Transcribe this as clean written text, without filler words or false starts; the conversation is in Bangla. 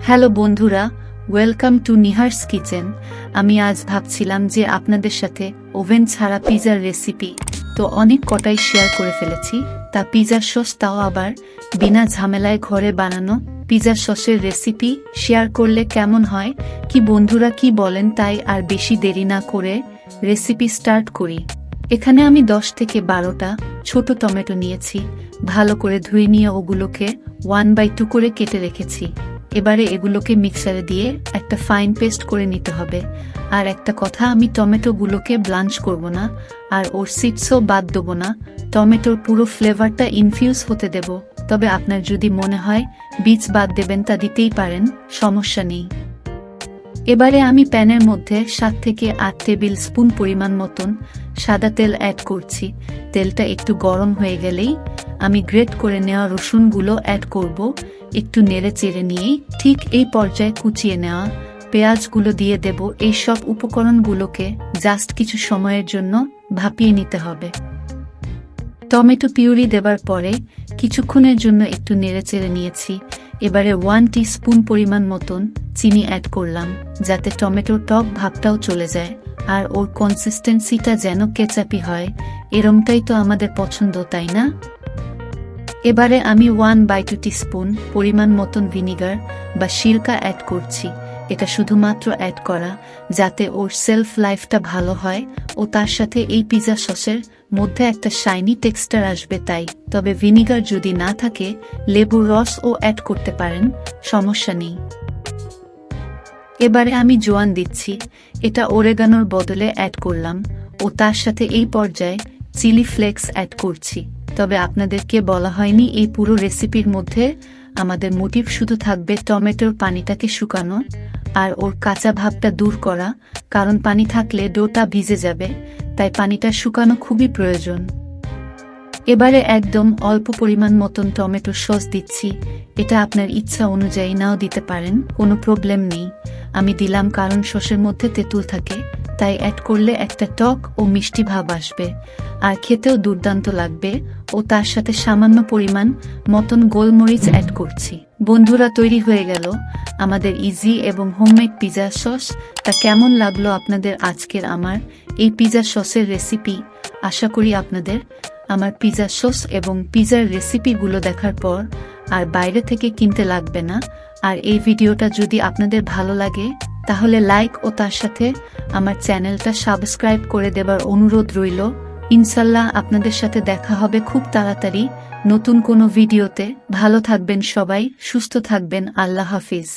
হ্যালো বন্ধুরা, ওয়েলকাম টু নিহার্স কিচেন। আমি আজ ভাবছিলাম যে আপনাদের সাথে ওভেন ছাড়া পিজার রেসিপি তো অনেক কটাই শেয়ার করে ফেলেছি, তা পিজার সস, তাও আবার বিনা ঝামেলায় ঘরে বানানো পিজার সসের রেসিপি শেয়ার করলে কেমন হয় কি বন্ধুরা, কি বলেন? তাই আর বেশি দেরি না করে রেসিপি স্টার্ট করি। এখানে আমি 10 থেকে 12টা ছোট টমেটো নিয়েছি। ভালো করে ধুয়ে নিয়ে ওগুলোকে 1/2 করে কেটে রেখেছি। এবারে এগুলোকে মিক্সারে দিয়ে একটা ফাইন পেস্ট করে নিতে হবে। আর একটা কথা, আমি টমেটোগুলোকে ব্লাঞ্চ করব না, আর ওর সিডসও বাদ দেবো না। টমেটোর পুরো ফ্লেভারটা ইনফিউজ হতে দেব। তবে আপনার যদি মনে হয় বীজ বাদ দেবেন, তা দিতেই পারেন, সমস্যা নেই। এবারে আমি প্যানের মধ্যে 7 থেকে 8 টেবিল স্পুন পরিমাণ মতন সাদা তেল অ্যাড করছি। তেলটা একটু গরম হয়ে গেলেই আমি গ্রেট করে নেওয়া রসুনগুলো অ্যাড করব। একটু নেড়ে চেড়ে নিয়েই ঠিক এই পর্যায়ে কুচিয়ে নেওয়া পেঁয়াজগুলো দিয়ে দেব। এই সব উপকরণগুলোকে জাস্ট কিছু সময়ের জন্য ভাপিয়ে নিতে হবে। টমেটো পিউরি দেবার পরে কিছুক্ষণের জন্য একটু নেড়ে চেড়ে নিয়েছি। এবারে 1 টিস্পুন পরিমাণ মতন চিনি অ্যাড করলাম, যাতে টমেটোর টক ভাবটাও চলে যায় আর ওর কনসিস্টেন্সিটা যেন কেচাপি হয়। এরমটাই তো আমাদের পছন্দ, তাই না? এবারে আমি 1/2 টিস্পুন পরিমাণ মতন ভিনিগার বা সিরকা অ্যাড করছি। এটা শুধুমাত্র অ্যাড করা যাতে ওর সেলফ লাইফটা ভালো হয় ও তার সাথে এই পিজা সসের মধ্যে একটা শাইনি টেক্সচার আসবে তাই। তবে ভিনিগার যদি না থাকে লেবুর রসও অ্যাড করতে পারেন, সমস্যা নেই। এবারে আমি জোয়ান দিচ্ছি, এটা ওরেগানোর বদলে অ্যাড করলাম। ও তার সাথে এই পর্যায়ে চিলি ফ্লেক্স অ্যাড করছি। তবে আপনাদেরকে বলা হয়নি, এই পুরো রেসিপির মধ্যে আমাদের মোটিভ শুধু থাকবে টমেটোর পানিটাকে শুকানো আর ওর কাঁচা ভাবটা দূর করা, কারণ পানি থাকলে ডোটা ভিজে যাবে, তাই পানিটা শুকানো খুবই প্রয়োজন। এবারে একদম অল্প পরিমাণ মতন টমেটো সস দিচ্ছি। এটা আপনার ইচ্ছা অনুযায়ী নাও দিতে পারেন, কোনো প্রবলেম নেই। আমি দিলাম কারণ সসের মধ্যে তেঁতুল থাকে, তাই অ্যাড করলে একটা টক ও মিষ্টি ভাব আসবে আর খেতেও দুর্দান্ত লাগবে। ও তার সাথে সামান্য পরিমাণ মতন গোলমরিচ অ্যাড করছি। বন্ধুরা, তৈরি হয়ে গেল আমাদের ইজি এবং হোমমেড পিজা সস। তা কেমন লাগলো আপনাদের আজকের আমার এই পিজা সসের রেসিপি? আশা করি আপনাদের আমার পিজা সস এবং পিজার রেসিপিগুলো দেখার পর আর বাইরে থেকে কিনতে লাগবে না। আর এই ভিডিওটা যদি আপনাদের ভালো লাগে তাহলে লাইক ও তার সাথে আমার চ্যানেলটা সাবস্ক্রাইব করে দেবার অনুরোধ রইল। ইনশাল্লাহ আপনাদের সাথে দেখা হবে খুব তাড়াতাড়ি নতুন কোনো ভিডিওতে। ভালো থাকবেন সবাই, সুস্থ থাকবেন। আল্লাহ হাফিজ।